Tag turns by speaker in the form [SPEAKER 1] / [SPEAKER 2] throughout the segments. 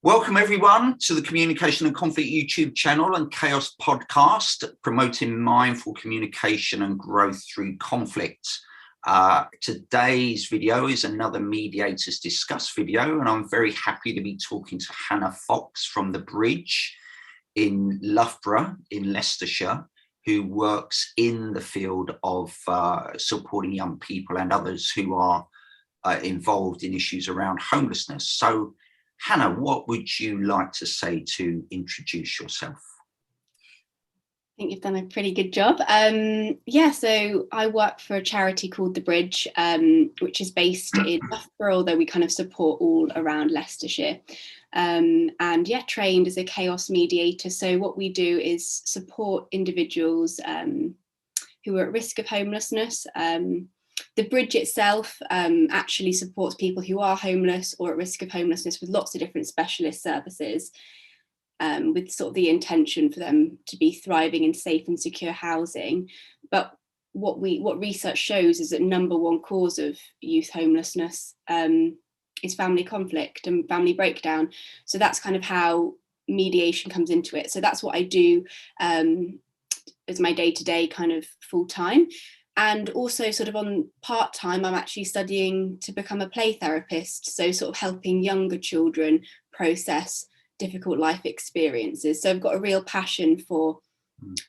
[SPEAKER 1] Welcome everyone to the Communication and Conflict YouTube channel and CAOS podcast, promoting mindful communication and growth through conflict. Today's video is another Mediators Discuss video, and I'm very happy to be talking to Hannah Fox from The Bridge in Loughborough in Leicestershire, who works in the field of supporting young people and others who are involved in issues around homelessness. So Hannah, what would you like to say to introduce yourself?
[SPEAKER 2] I think you've done a pretty good job. So I work for a charity called The Bridge, which is based in Loughborough, although we kind of support all around Leicestershire. Trained as a CAOS mediator. So what we do is support individuals who are at risk of homelessness. The Bridge itself actually supports people who are homeless or at risk of homelessness with lots of different specialist services, with sort of the intention for them to be thriving in safe and secure housing. But what research shows is that number one cause of youth homelessness is family conflict and family breakdown. So that's kind of how mediation comes into it. So that's what I do as my day-to-day kind of full-time. And also sort of on part-time, I'm actually studying to become a play therapist. So sort of helping younger children process difficult life experiences. So I've got a real passion for,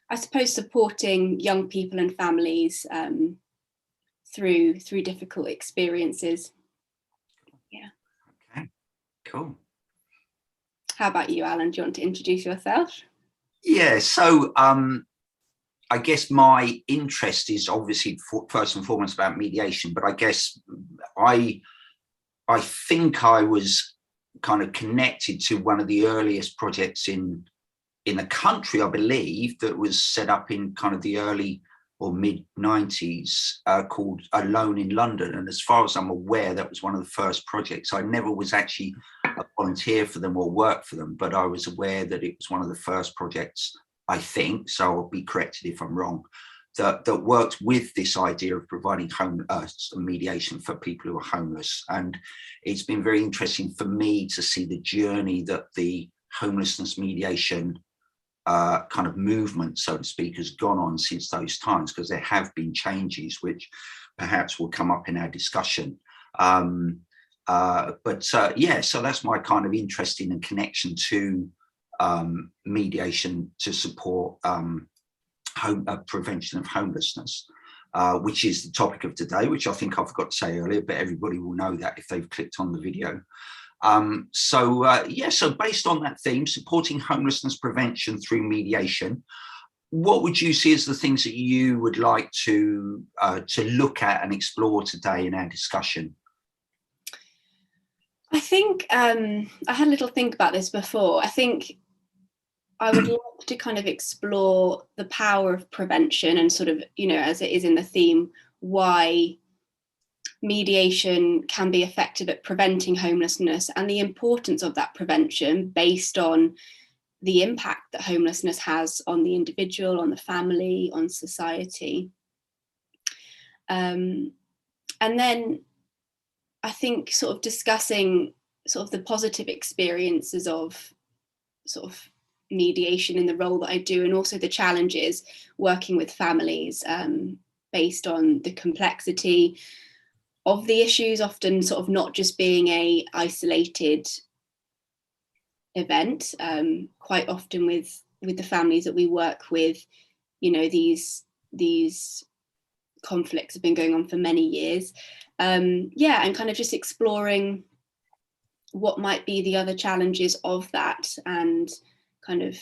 [SPEAKER 2] I suppose, supporting young people and families through difficult experiences. Yeah.
[SPEAKER 1] Okay, cool.
[SPEAKER 2] How about you, Alan? Do you want to introduce yourself?
[SPEAKER 1] Yeah, so I guess my interest is obviously first and foremost about mediation, but I guess I think I was kind of connected to one of the earliest projects in the country, I believe, that was set up in kind of the early or mid 90s called Alone in London. And as far as I'm aware, that was one of the first projects. I never was actually a volunteer for them or work for them, but I was aware that it was one of the first projects, I think, so I'll be corrected if I'm wrong, that worked with this idea of providing mediation for people who are homeless. And it's been very interesting for me to see the journey that the homelessness mediation kind of movement, so to speak, has gone on since those times, because there have been changes which perhaps will come up in our discussion. So that's my kind of interest in and connection to mediation to support prevention of homelessness, which is the topic of today, which I think I forgot to say earlier, but everybody will know that if they've clicked on the video. So based on that theme, supporting homelessness prevention through mediation, what would you see as the things that you would like to look at and explore today in our discussion?
[SPEAKER 2] I think I had a little think about this before. I think I would like to kind of explore the power of prevention and sort of, as it is in the theme, why mediation can be effective at preventing homelessness and the importance of that prevention based on the impact that homelessness has on the individual, on the family, on society. And then I think sort of discussing sort of the positive experiences of sort of mediation in the role that I do, and also the challenges working with families based on the complexity of the issues, often sort of not just being a isolated event. Quite often with the families that we work with, these conflicts have been going on for many years. And kind of just exploring what might be the other challenges of that, and kind of,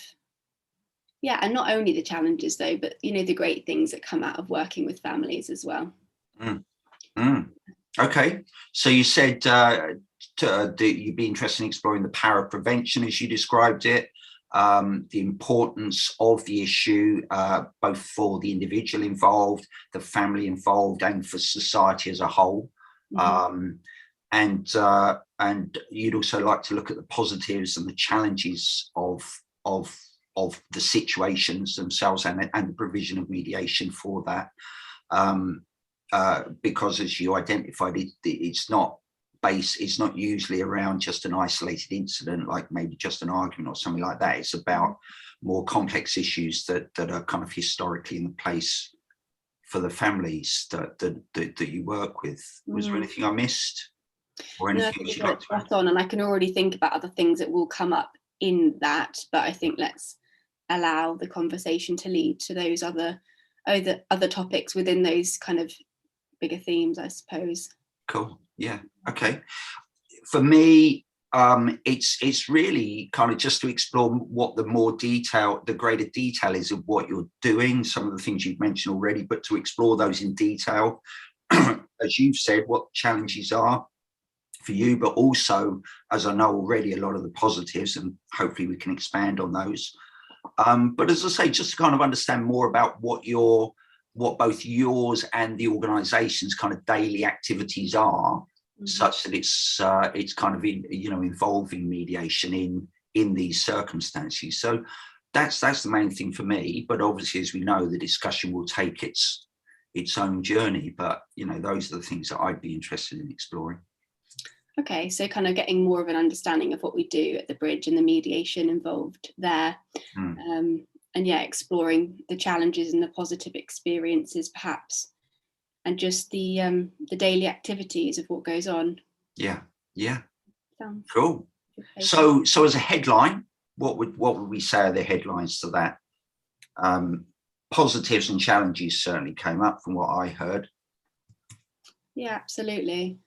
[SPEAKER 2] and not only the challenges though, but the great things that come out of working with families as well.
[SPEAKER 1] Okay, so you said you'd be interested in exploring the power of prevention as you described it, the importance of the issue, both for the individual involved, the family involved, and for society as a whole. And you'd also like to look at the positives and the challenges of the situations themselves and the provision of mediation for that, because as you identified, it's not it's not usually around just an isolated incident, like maybe just an argument or something like that. It's about more complex issues that are kind of historically in place for the families that you work with. Was there anything I missed, or anything you'd like to add
[SPEAKER 2] on? And I can already think about other things that will come up in that, but I think let's allow the conversation to lead to those other topics within those kind of bigger themes, I suppose.
[SPEAKER 1] Cool. Yeah. Okay. For me, it's really kind of just to explore what the greater detail is of what you're doing, some of the things you've mentioned already, but to explore those in detail, as you've said, what challenges are for you, but also, as I know already, a lot of the positives, and hopefully we can expand on those. But as I say, just to kind of understand more about what both yours and the organisation's kind of daily activities are, such that it's kind of involving mediation in these circumstances. So that's the main thing for me. But obviously, as we know, the discussion will take its own journey. But those are the things that I'd be interested in exploring.
[SPEAKER 2] Okay, so kind of getting more of an understanding of what we do at the Bridge and the mediation involved there. And yeah, exploring the challenges and the positive experiences perhaps, and just the daily activities of what goes on. Yeah. Sounds
[SPEAKER 1] cool. So as a headline, what would we say are the headlines to that? Positives and challenges certainly came up from what I heard.
[SPEAKER 2] Yeah, absolutely.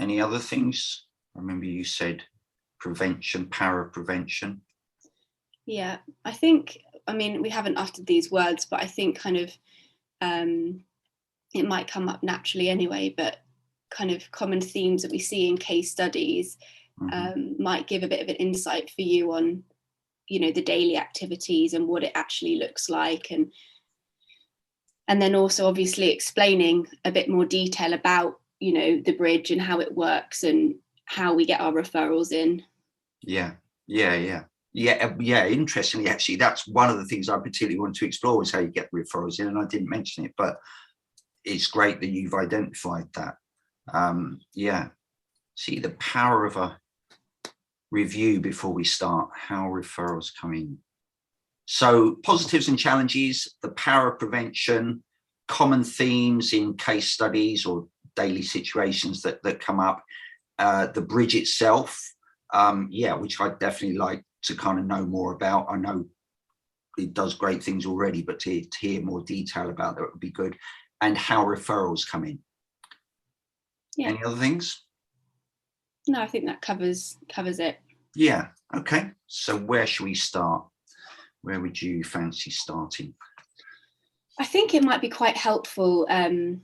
[SPEAKER 1] Any other things? I remember you said prevention, power of prevention.
[SPEAKER 2] Yeah, I think, we haven't uttered these words, but I think kind of it might come up naturally anyway, but kind of common themes that we see in case studies might give a bit of an insight for you on, the daily activities and what it actually looks like. And then also obviously explaining a bit more detail about, the Bridge and how it works and how we get our referrals in. Yeah.
[SPEAKER 1] Interestingly, actually, that's one of the things I particularly want to explore, is how you get the referrals in, and I didn't mention it, but it's great that you've identified that. See the power of a review before we start, how referrals come in. So positives and challenges, the power of prevention, common themes in case studies or daily situations that come up, the Bridge itself, which I'd definitely like to kind of know more about. I know it does great things already, but to hear more detail about that would be good. And how referrals come in. Yeah. Any other things?
[SPEAKER 2] No, I think that covers it.
[SPEAKER 1] Yeah. Okay. So where should we start? Where would you fancy starting?
[SPEAKER 2] I think it might be quite helpful to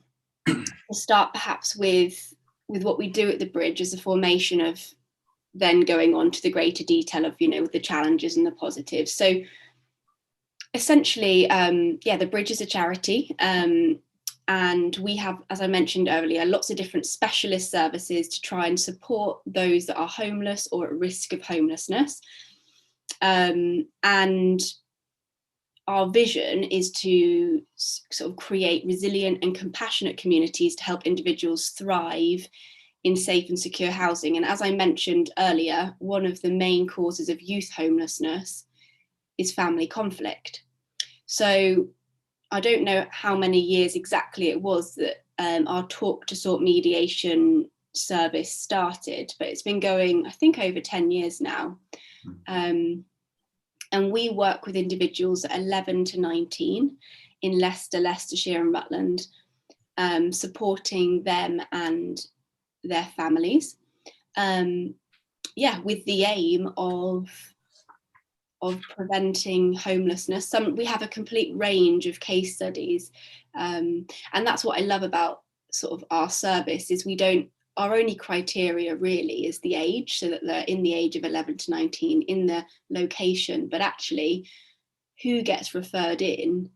[SPEAKER 2] start perhaps with what we do at the Bridge as a formation of then going on to the greater detail of, the challenges and the positives. So essentially, the Bridge is a charity. And we have, as I mentioned earlier, lots of different specialist services to try and support those that are homeless or at risk of homelessness. And our vision is to sort of create resilient and compassionate communities to help individuals thrive in safe and secure housing. And as I mentioned earlier, one of the main causes of youth homelessness is family conflict. So I don't know how many years exactly it was that our Talk to Sort mediation service started, but it's been going, I think, over 10 years now. And we work with individuals at 11 to 19 in Leicester, Leicestershire and Rutland, supporting them and their families, with the aim of preventing homelessness. We have a complete range of case studies, and that's what I love about sort of our service, is our only criteria really is the age, so that they're in the age of 11 to 19 in the location, but actually who gets referred in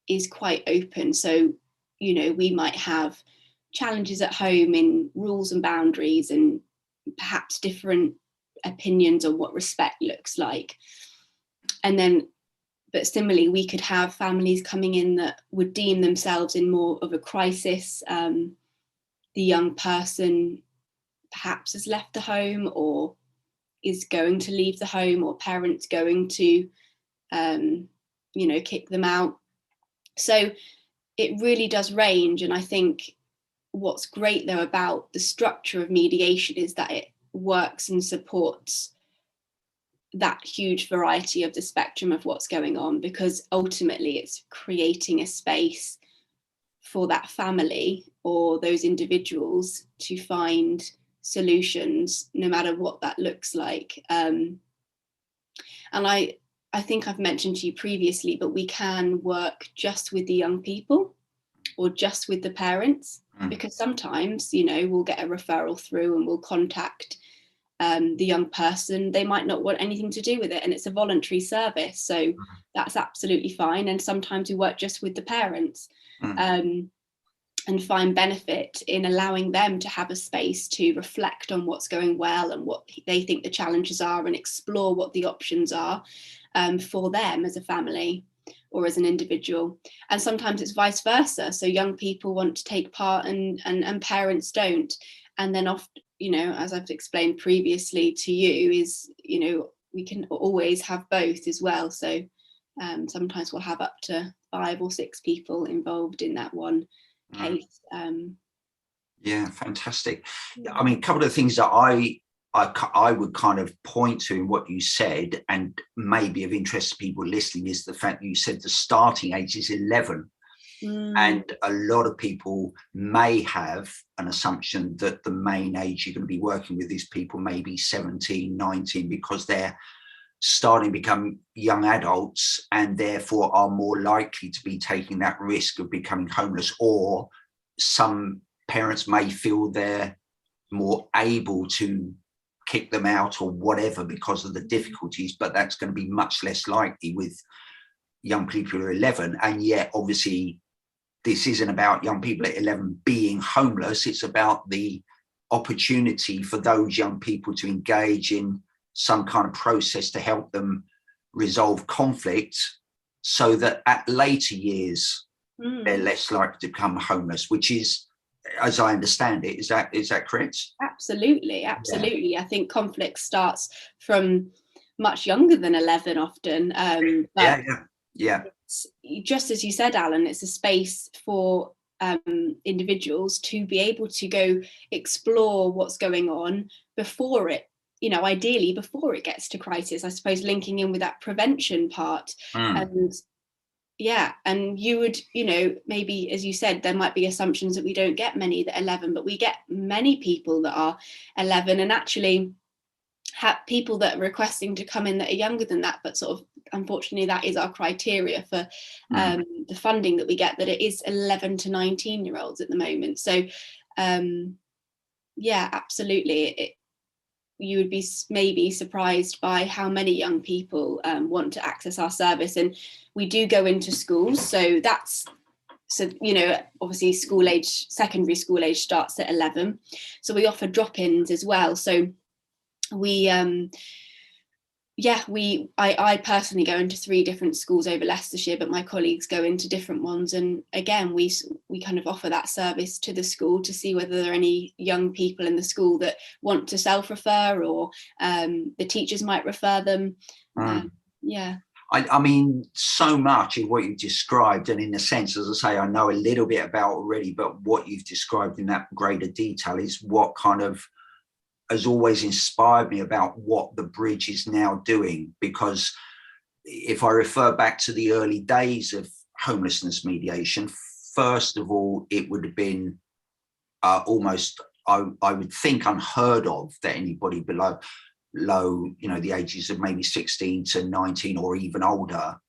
[SPEAKER 2] is quite open. So, we might have challenges at home in rules and boundaries and perhaps different opinions on what respect looks like. And then, but similarly, we could have families coming in that would deem themselves in more of a crisis the young person perhaps has left the home or is going to leave the home, or parents going to kick them out. So it really does range. And I think what's great though about the structure of mediation is that it works and supports that huge variety of the spectrum of what's going on, because ultimately it's creating a space for that family or those individuals to find solutions, no matter what that looks like. And I think I've mentioned to you previously, but we can work just with the young people or just with the parents, because sometimes, we'll get a referral through and we'll contact the young person. They might not want anything to do with it, and it's a voluntary service, so that's absolutely fine. And sometimes we work just with the parents and find benefit in allowing them to have a space to reflect on what's going well and what they think the challenges are, and explore what the options are for them as a family or as an individual. And sometimes it's vice versa. So young people want to take part and parents don't. And then often, as I've explained previously to you, is, we can always have both as well. So sometimes we'll have up to 5 or 6 people involved in that one case.
[SPEAKER 1] Yeah, fantastic. I mean, a couple of things that I would kind of point to in what you said, and maybe of interest to people listening, is the fact that you said the starting age is 11. And a lot of people may have an assumption that the main age you're going to be working with these people maybe 17, 19, because they're starting to become young adults and therefore are more likely to be taking that risk of becoming homeless. Or some parents may feel they're more able to kick them out or whatever because of the difficulties, but that's going to be much less likely with young people who are 11. And yet, obviously, this isn't about young people at 11 being homeless. It's about the opportunity for those young people to engage in some kind of process to help them resolve conflict, so that at later years, they're less likely to become homeless, which is, as I understand it, is that correct? Absolutely.
[SPEAKER 2] Yeah. I think conflict starts from much younger than 11 often.
[SPEAKER 1] Yeah.
[SPEAKER 2] Just as you said, Alan, it's a space for individuals to be able to go explore what's going on before it, ideally before it gets to crisis, I suppose, linking in with that prevention part. And you would, maybe, as you said, there might be assumptions that we don't get many that are 11, but we get many people that are 11, and actually have people that are requesting to come in that are younger than that, but sort of, unfortunately, that is our criteria for the funding that we get, that it is 11 to 19-year-olds at the moment. So absolutely, you would be maybe surprised by how many young people want to access our service. And we do go into schools, so obviously school age, secondary school age starts at 11, so we offer drop-ins as well. So I personally go into 3 different schools over Leicestershire, but my colleagues go into different ones. And again, we kind of offer that service to the school to see whether there are any young people in the school that want to self-refer, or the teachers might refer them.
[SPEAKER 1] I mean, so much of what you've described, and in a sense, as I say, I know a little bit about already, but what you've described in that greater detail is what kind of has always inspired me about what the Bridge is now doing. Because if I refer back to the early days of homelessness mediation, first of all, it would have been almost, I would think, unheard of that anybody below the ages of maybe 16 to 19 or even older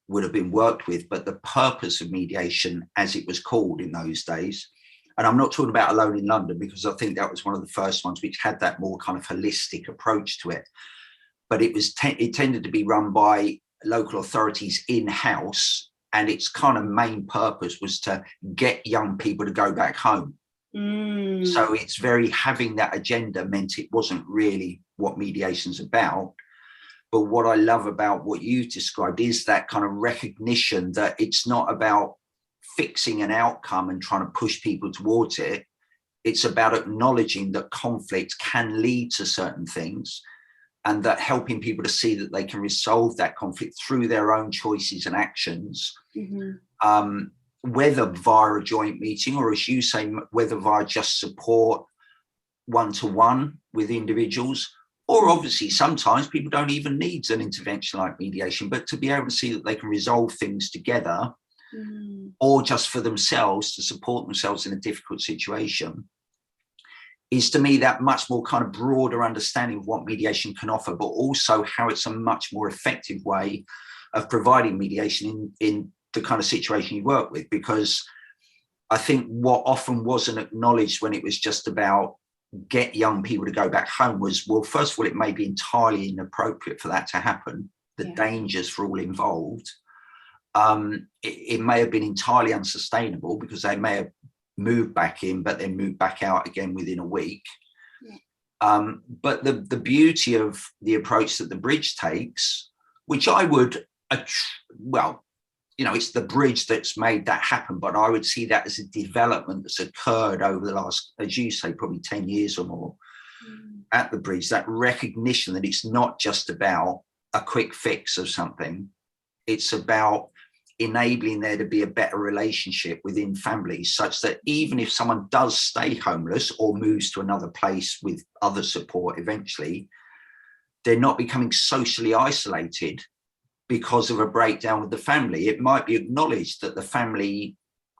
[SPEAKER 1] would have been worked with. But the purpose of mediation, as it was called in those days, and I'm not talking about Alone in London, because I think that was one of the first ones which had that more kind of holistic approach to it. But it tended to be run by local authorities in-house, and its kind of main purpose was to get young people to go back home. So it's having that agenda meant it wasn't really what mediation's about. But what I love about what you've described is that kind of recognition that it's not about fixing an outcome and trying to push people towards it. It's about acknowledging that conflict can lead to certain things, and that helping people to see that they can resolve that conflict through their own choices and actions, whether via a joint meeting, or as you say, whether via just support one-to-one with individuals, or obviously sometimes people don't even need an intervention like mediation, but to be able to see that they can resolve things together, or just for themselves to support themselves in a difficult situation, is to me that much more kind of broader understanding of what mediation can offer, but also how it's a much more effective way of providing mediation in the kind of situation you work with. Because I think what often wasn't acknowledged when it was just about get young people to go back home was, well, first of all, it may be entirely inappropriate for that to happen, the dangers for all involved. It may have been entirely unsustainable because they may have moved back in, but then moved back out again within a week. But the beauty of the approach that the bridge takes, which I would, well, you know, it's the bridge that's made that happen, but I would see that as a development that's occurred over the last, as you say, probably 10 years or more at the bridge, that recognition that it's not just about a quick fix of something, it's about enabling there to be a better relationship within families, such that even if someone does stay homeless or moves to another place with other support eventually, they're not becoming socially isolated because of a breakdown with the family. It might be acknowledged that the family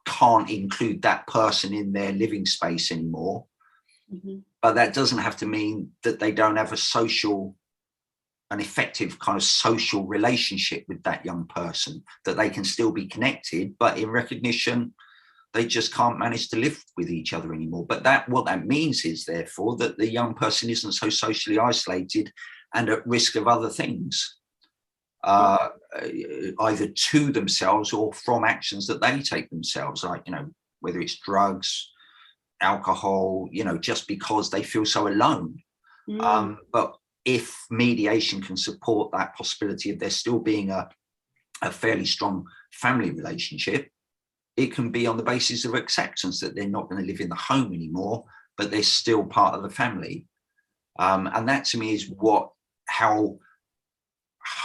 [SPEAKER 1] can't include that person in their living space anymore, but that doesn't have to mean that they don't have an effective kind of social relationship with that young person, that they can still be connected, but in recognition, they just can't manage to live with each other anymore. But what that means is, therefore, that the young person isn't so socially isolated and at risk of other things, either to themselves or from actions that they take themselves, like, you know, whether it's drugs, alcohol, you know, just because they feel so alone. But if mediation can support that possibility of there still being a fairly strong family relationship, it can be on the basis of acceptance that they're not going to live in the home anymore, but they're still part of the family. And that to me is how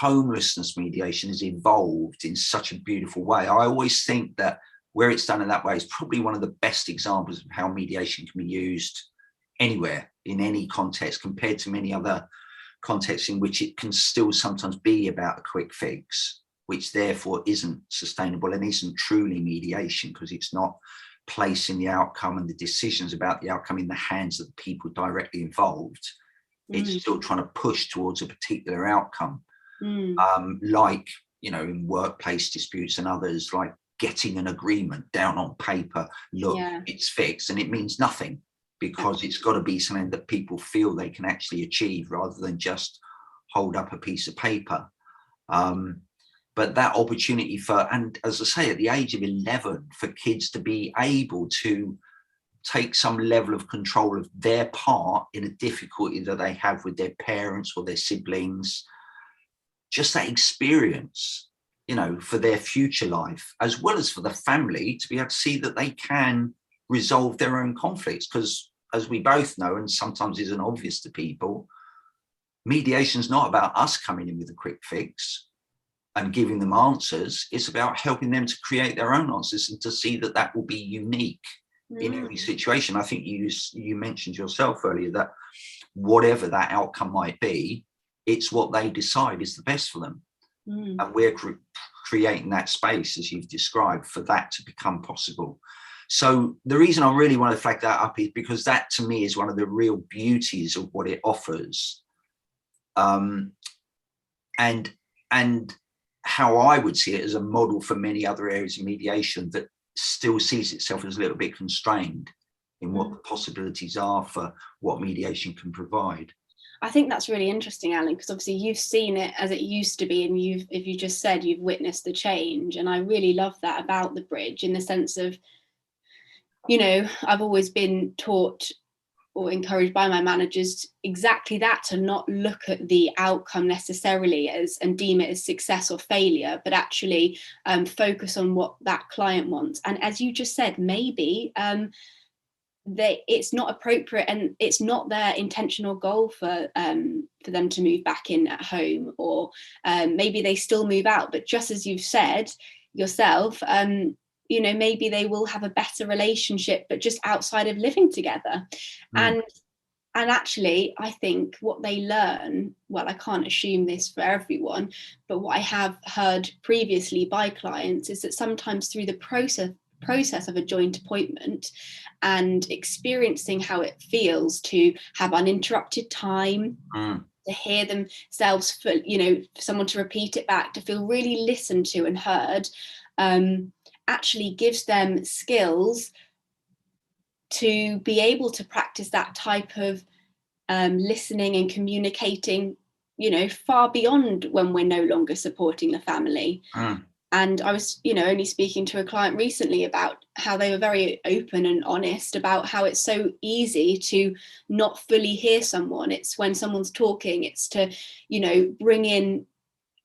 [SPEAKER 1] homelessness mediation has evolved in such a beautiful way. I always think that where it's done in that way is probably one of the best examples of how mediation can be used anywhere, in any context, compared to many other contexts in which it can still sometimes be about a quick fix, which therefore isn't sustainable and isn't truly mediation, because it's not placing the outcome and the decisions about the outcome in the hands of the people directly involved. It's still trying to push towards a particular outcome, like, you know, in workplace disputes and others, like getting an agreement down on paper, look, it's fixed, and it means nothing, because it's got to be something that people feel they can actually achieve rather than just hold up a piece of paper. But that opportunity for, and as I say, at the age of 11, for kids to be able to take some level of control of their part in a difficulty that they have with their parents or their siblings, just that experience, you know, for their future life, as well as for the family to be able to see that they can resolve their own conflicts. Because as we both know, and sometimes isn't obvious to people, mediation is not about us coming in with a quick fix and giving them answers. It's about helping them to create their own answers and to see that that will be unique in every situation. I think you mentioned yourself earlier that whatever that outcome might be, it's what they decide is the best for them. And we're creating that space, as you've described, for that to become possible. So the reason I really want to flag that up is because that to me is one of the real beauties of what it offers. And how I would see it as a model for many other areas of mediation that still sees itself as a little bit constrained in what the possibilities are for what mediation can provide.
[SPEAKER 2] I think that's really interesting, Alan, because obviously you've seen it as it used to be, and if you just said you've witnessed the change, and I really love that about the bridge, in the sense of, you know, I've always been taught or encouraged by my managers exactly that, to not look at the outcome necessarily as and deem it as success or failure, but actually focus on what that client wants. And as you just said, maybe it's not appropriate, and it's not their intentional goal for them to move back in at home, or maybe they still move out, but just as you've said yourself, you know, maybe they will have a better relationship, but just outside of living together. And actually, I think what they learn, well, I can't assume this for everyone, but what I have heard previously by clients is that sometimes through the process of a joint appointment and experiencing how it feels to have uninterrupted time, to hear themselves, for, you know, for someone to repeat it back, to feel really listened to and heard, actually gives them skills to be able to practice that type of listening and communicating, you know, far beyond when we're no longer supporting the family. And I was, you know, only speaking to a client recently about how they were very open and honest about how it's so easy to not fully hear someone. It's when someone's talking, it's to, you know, bring in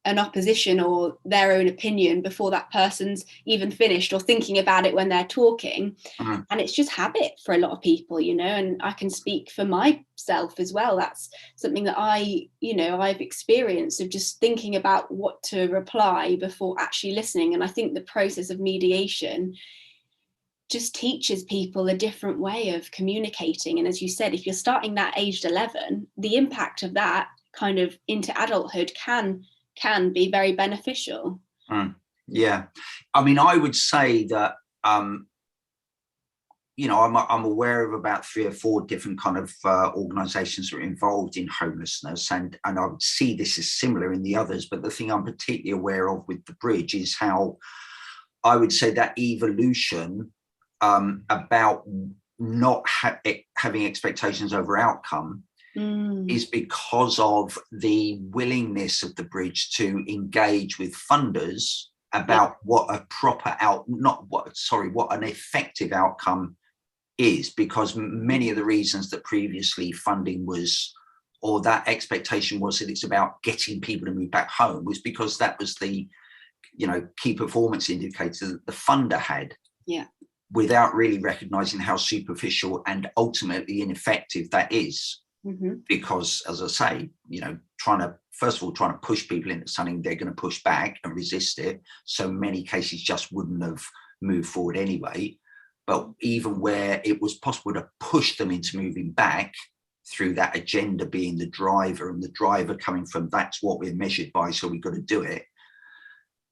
[SPEAKER 2] an opposition or their own opinion before that person's even finished, or thinking about it when they're talking. And it's just habit for a lot of people, you know, and I can speak for myself as well. That's something that I've experienced, of just thinking about what to reply before actually listening. And I think the process of mediation just teaches people a different way of communicating. And as you said, if you're starting that aged 11, the impact of that kind of into adulthood can be very beneficial.
[SPEAKER 1] Yeah, I mean, I would say that you know, I'm aware of about 3 or 4 different kind of organisations that are involved in homelessness, and I would see this as similar in the others. But the thing I'm particularly aware of with the Bridge is how I would say that evolution about not having expectations over outcome is because of the willingness of the Bridge to engage with funders about what a proper what an effective outcome is, because many of the reasons that previously funding was, or that expectation was that it's about getting people to move back home, was because that was the, you know, key performance indicator that the funder had, without really recognizing how superficial and ultimately ineffective that is. Because, as I say, you know, trying to push people into something they're going to push back and resist it, so many cases just wouldn't have moved forward anyway. But even where it was possible to push them into moving back through that agenda being the driver, and the driver coming from that's what we're measured by, so we've got to do it,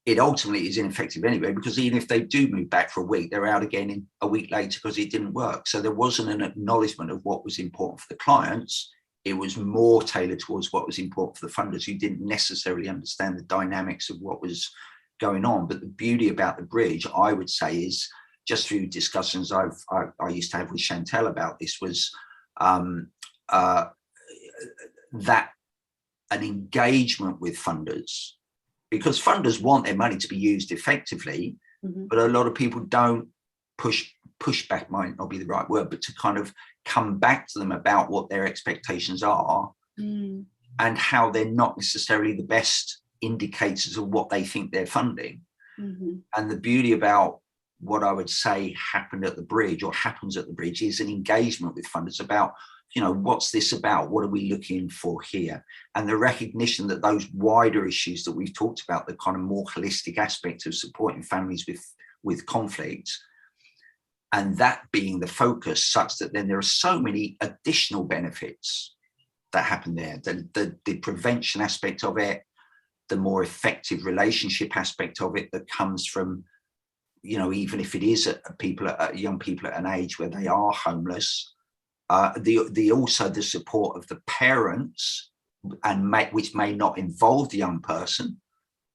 [SPEAKER 1] it ultimately is ineffective anyway, because even if they do move back for a week, they're out again in a week later because it didn't work. So there wasn't an acknowledgement of what was important for the clients. It was more tailored towards what was important for the funders, who didn't necessarily understand the dynamics of what was going on. But the beauty about the Bridge, I would say, is just through discussions I used to have with Chantel about this, was that an engagement with funders, because funders want their money to be used effectively, but a lot of people don't push back, might not be the right word, but to kind of come back to them about what their expectations are and how they're not necessarily the best indicators of what they think they're funding. And the beauty about what I would say happened at the Bridge, or happens at the Bridge, is an engagement with funders about, you know, what's this about? What are we looking for here? And the recognition that those wider issues that we've talked about, the kind of more holistic aspect of supporting families with conflict, and that being the focus, such that then there are so many additional benefits that happen there. The prevention aspect of it, the more effective relationship aspect of it that comes from, you know, even if it is young people at an age where they are homeless, also the support of the parents, and which may not involve the young person.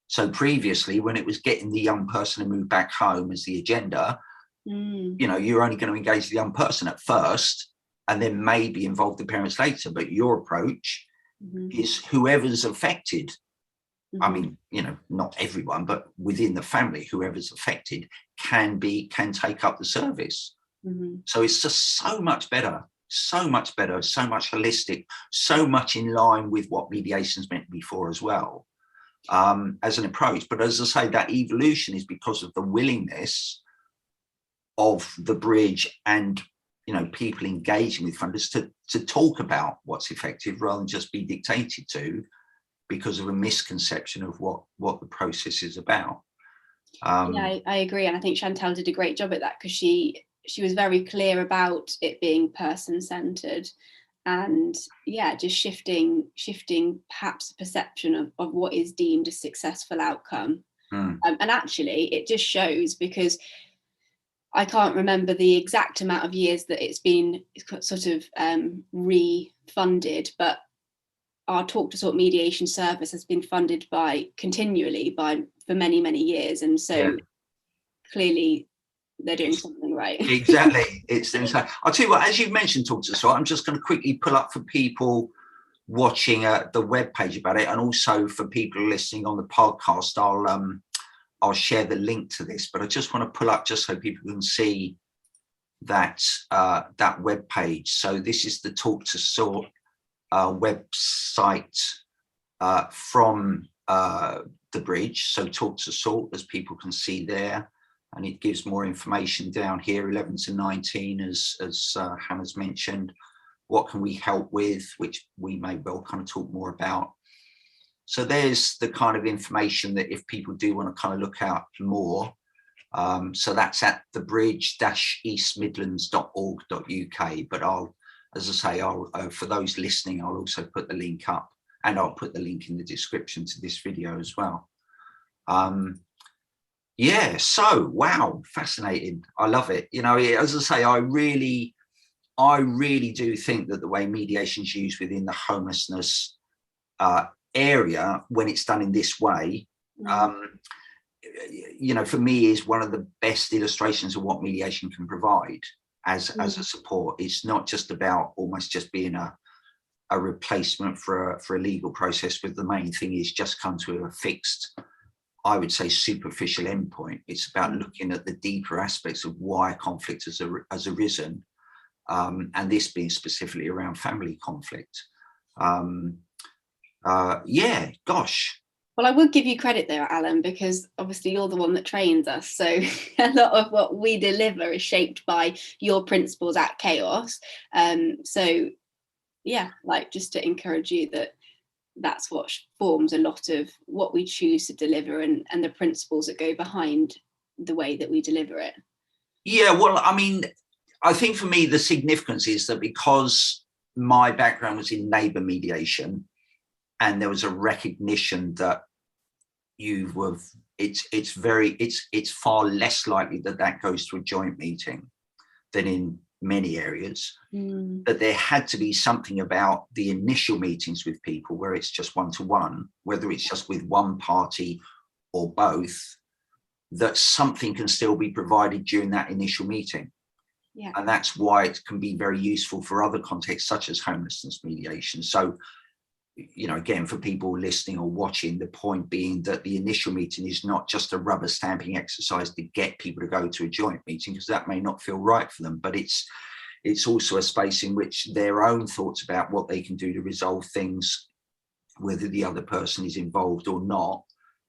[SPEAKER 1] So previously, when it was getting the young person to move back home as the agenda, you know, you're only going to engage the young person at first, and then maybe involve the parents later. But your approach is whoever's affected. I mean, you know, not everyone, but within the family, whoever's affected can take up the service. So it's just so much better, so much holistic, so much in line with what mediation's meant to be for as well, as an approach. But as I say, that evolution is because of the willingness of the Bridge and people engaging with funders to talk about what's effective rather than just be dictated to because of a misconception of what the process is about.
[SPEAKER 2] Yeah, I agree, and I think Chantal did a great job at that, because she was very clear about it being person-centered, and yeah, just shifting perhaps the perception of what is deemed a successful outcome. And actually it just shows, because I can't remember the exact amount of years that it's been sort of refunded, but our Talk to Sort mediation service has been funded continually for many years, and so clearly they're doing something right.
[SPEAKER 1] Exactly. I'll tell you what, as you've mentioned Talk to Sort, I'm just going to quickly pull up for people watching the webpage about it, and also for people listening on the podcast, I'll share the link to this, but I just want to pull up just so people can see that that webpage. So this is the Talk to Sort website from the bridge. So Talk to Sort, as people can see there, and it gives more information down here, 11 to 19, as Hannah's mentioned. What can we help with, which we may well kind of talk more about. So there's the kind of information that if people do want to kind of look out more. So that's at thebridge-eastmidlands.org.uk. But as I say, for those listening, I'll also put the link up, and I'll put the link in the description to this video as well. Yeah, so wow, fascinating. I love it. As I say, I really do think that the way mediation is used within the homelessness area, when it's done in this way, for me is one of the best illustrations of what mediation can provide as a support. It's not just about almost just being a replacement for a legal process, but the main thing is just come to a fixed, I would say, superficial endpoint. It's about looking at the deeper aspects of why conflict has arisen, and this being specifically around family conflict. Yeah, gosh.
[SPEAKER 2] Well, I would give you credit there, Alan, because obviously you're the one that trains us. So a lot of what we deliver is shaped by your principles at CAOS. So yeah, just to encourage you that's what forms a lot of what we choose to deliver, and the principles that go behind the way that we deliver it. Yeah,
[SPEAKER 1] well, I mean, I think for me, the significance is that because my background was in neighbour mediation, and there was a recognition that it's far less likely that goes to a joint meeting than in many areas, that there had to be something about the initial meetings with people where it's just one-to-one, whether it's just with one party or both, that something can still be provided during that initial meeting.
[SPEAKER 2] Yeah.
[SPEAKER 1] And that's why it can be very useful for other contexts, such as homelessness mediation. So, again, for people listening or watching, the point being that the initial meeting is not just a rubber stamping exercise to get people to go to a joint meeting, because that may not feel right for them, but it's also a space in which their own thoughts about what they can do to resolve things, whether the other person is involved or not,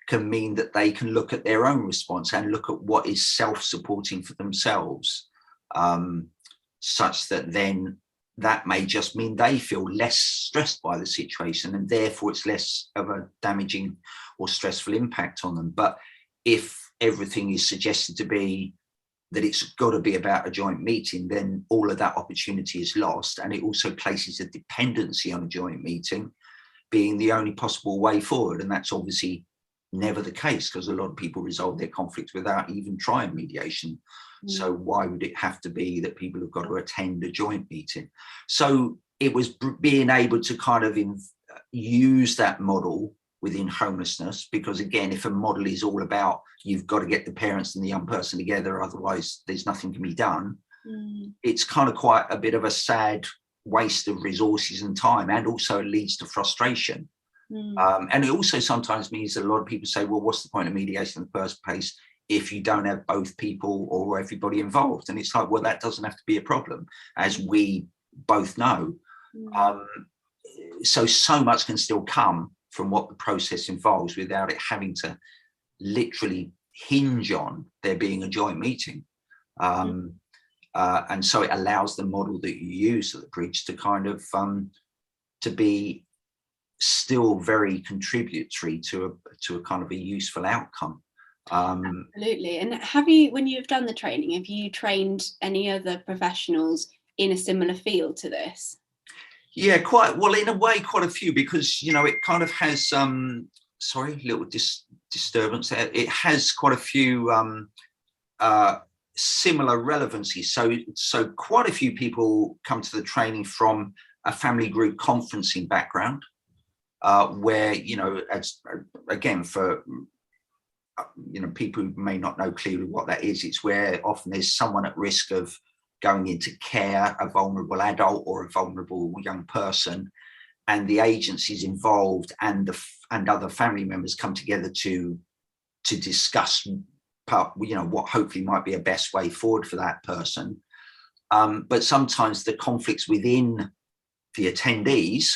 [SPEAKER 1] can mean that they can look at their own response and look at what is self-supporting for themselves, such that then that may just mean they feel less stressed by the situation, and therefore it's less of a damaging or stressful impact on them. But if everything is suggested to be that it's got to be about a joint meeting, then all of that opportunity is lost. And it also places a dependency on a joint meeting being the only possible way forward. And that's obviously never the case, because a lot of people resolve their conflicts without even trying mediation. So why would it have to be that people have got to attend a joint meeting? So it was being able to kind of use that model within homelessness, because again, if a model is all about you've got to get the parents and the young person together, otherwise there's nothing can be done, it's kind of quite a bit of a sad waste of resources and time, and also it leads to frustration. And it also sometimes means that a lot of people say, well, what's the point of mediation in the first place if you don't have both people or everybody involved? And it's like, well, that doesn't have to be a problem, as we both know. So much can still come from what the process involves without it having to literally hinge on there being a joint meeting. And so it allows the model that you use at the bridge to kind of to be still very contributory to a kind of a useful outcome.
[SPEAKER 2] Absolutely. And have you, when you've done the training, have you trained any other professionals in a similar field to this?
[SPEAKER 1] Yeah, quite well, in a way, quite a few, because, you know, it kind of has, sorry, little disturbance there. It has quite a few similar relevancies. So quite a few people come to the training from a family group conferencing background, where, you know, as again, for you know, people who may not know clearly what that is, it's where often there's someone at risk of going into care, a vulnerable adult or a vulnerable young person, and the agencies involved and other family members come together to discuss, you know, what hopefully might be a best way forward for that person. But sometimes the conflicts within the attendees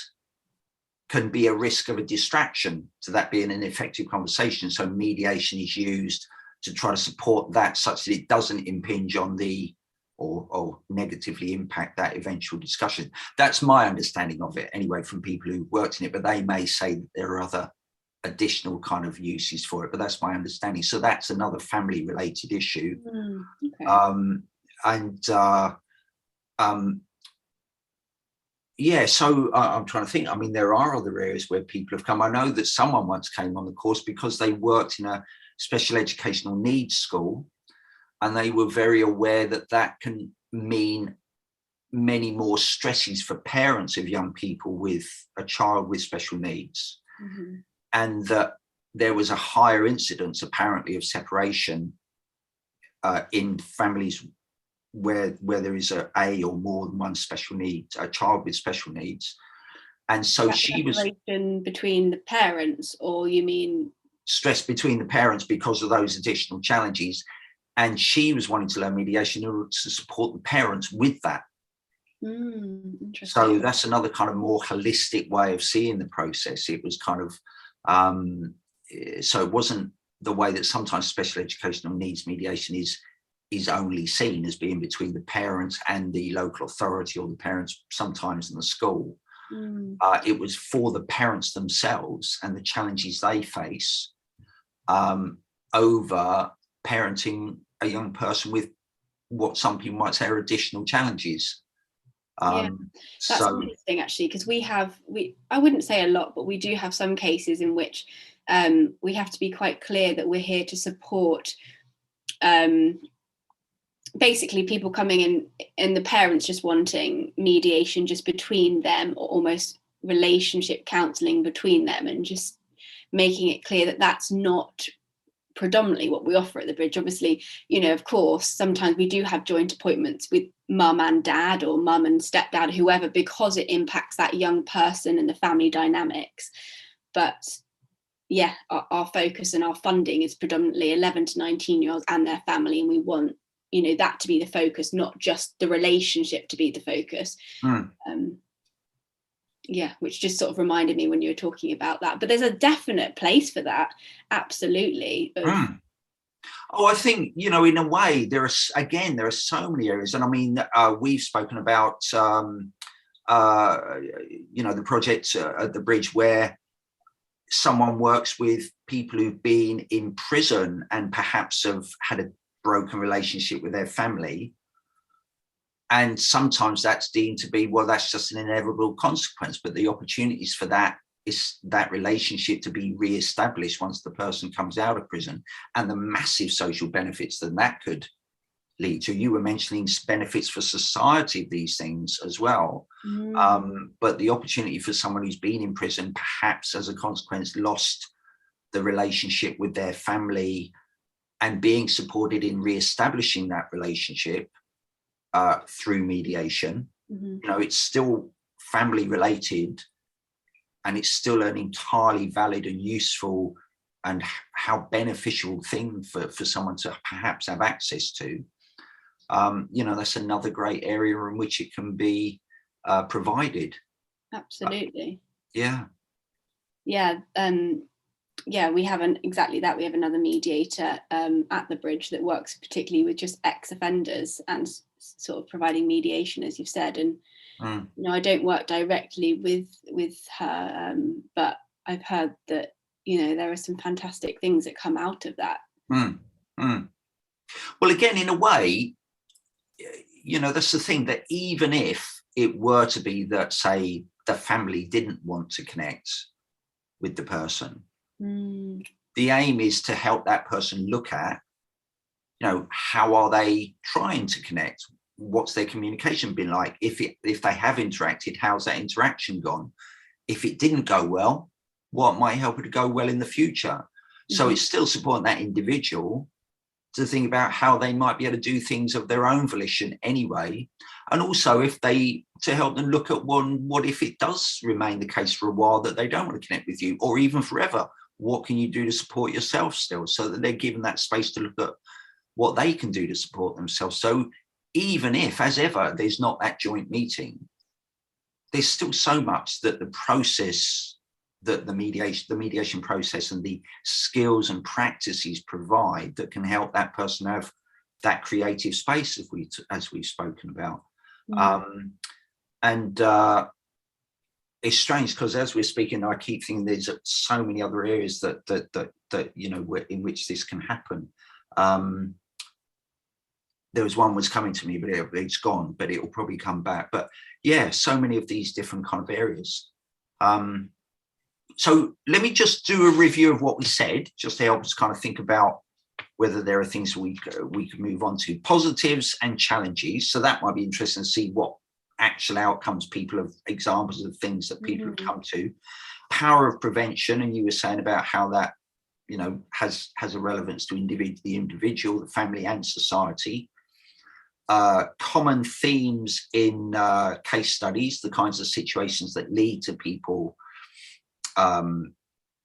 [SPEAKER 1] can be a risk of a distraction to that being an effective conversation. So mediation is used to try to support that, such that it doesn't impinge on the or negatively impact that eventual discussion. That's my understanding of it anyway, from people who worked in it, but they may say that there are other additional kind of uses for it, but that's my understanding. So that's another family related issue. Okay. Yeah, so I'm trying to think. I mean, there are other areas where people have come. I know that someone once came on the course because they worked in a special educational needs school, and they were very aware that that can mean many more stresses for parents of young people with a child with special needs, and that there was a higher incidence apparently of separation in families where there is a or more than one special needs, a child with special needs. And so she was
[SPEAKER 2] between the parents, or you mean
[SPEAKER 1] stress between the parents because of those additional challenges, and she was wanting to learn mediation in order to support the parents with that.
[SPEAKER 2] Interesting.
[SPEAKER 1] So that's another kind of more holistic way of seeing the process. It was kind of so it wasn't the way that sometimes special educational needs mediation is only seen as being between the parents and the local authority, or the parents sometimes in the school. It was for the parents themselves and the challenges they face over parenting a young person with what some people might say are additional challenges.
[SPEAKER 2] Yeah, that's interesting actually, because I wouldn't say a lot, but we do have some cases in which we have to be quite clear that we're here to support basically people coming in and the parents just wanting mediation just between them, or almost relationship counselling between them, and just making it clear that that's not predominantly what we offer at the bridge. Obviously, you know, of course, sometimes we do have joint appointments with mum and dad, or mum and stepdad, whoever, because it impacts that young person and the family dynamics. But yeah, our focus and our funding is predominantly 11 to 19-year-olds and their family, and we want, you know, that to be the focus, not just the relationship to be the focus. Yeah, which just sort of reminded me when you were talking about that. But there's a definite place for that, absolutely.
[SPEAKER 1] Oh, I think, you know, in a way, there are so many areas. And I mean, we've spoken about, you know, the project at the bridge where someone works with people who've been in prison and perhaps have had a broken relationship with their family. And sometimes that's deemed to be, well, that's just an inevitable consequence. But the opportunities for that is that relationship to be re-established once the person comes out of prison, and the massive social benefits that that could lead to. You were mentioning benefits for society of these things as well. But the opportunity for someone who's been in prison, perhaps as a consequence, lost the relationship with their family, and being supported in re-establishing that relationship through mediation. You know, it's still family related, and it's still an entirely valid and useful and how beneficial thing for someone to perhaps have access to. You know, that's another great area in which it can be provided.
[SPEAKER 2] Absolutely.
[SPEAKER 1] Yeah.
[SPEAKER 2] Yeah, we have exactly that. We have another mediator at the bridge that works particularly with just ex-offenders, and sort of providing mediation, as you've said. And you know, I don't work directly with her, but I've heard that, you know, there are some fantastic things that come out of that.
[SPEAKER 1] Well, again, in a way, you know, that's the thing, that even if it were to be that, say, the family didn't want to connect with the person, the aim is to help that person look at, you know, how are they trying to connect? What's their communication been like? If they have interacted, how's that interaction gone? If it didn't go well, what might help it to go well in the future? So it's still supporting that individual to think about how they might be able to do things of their own volition anyway. And also to help them look at what if it does remain the case for a while that they don't want to connect with you, or even forever, what can you do to support yourself still, so that they're given that space to look at what they can do to support themselves. So even if, as ever, there's not that joint meeting, there's still so much that the process, that the mediation process and the skills and practices provide that can help that person have that creative space, as we've spoken about. It's strange because as we're speaking, I keep thinking there's so many other areas that you know, in which this can happen. There was one was coming to me, but it's gone, but it will probably come back. But yeah, so many of these different kind of areas. So let me just do a review of what we said, just to help us kind of think about whether there are things we could move on to. Positives and challenges. So that might be interesting to see what actual outcomes people have, examples of things that people have come to. Power of prevention, and you were saying about how that, you know, has a relevance to the individual, the family and society. Common themes in case studies, the kinds of situations that lead to people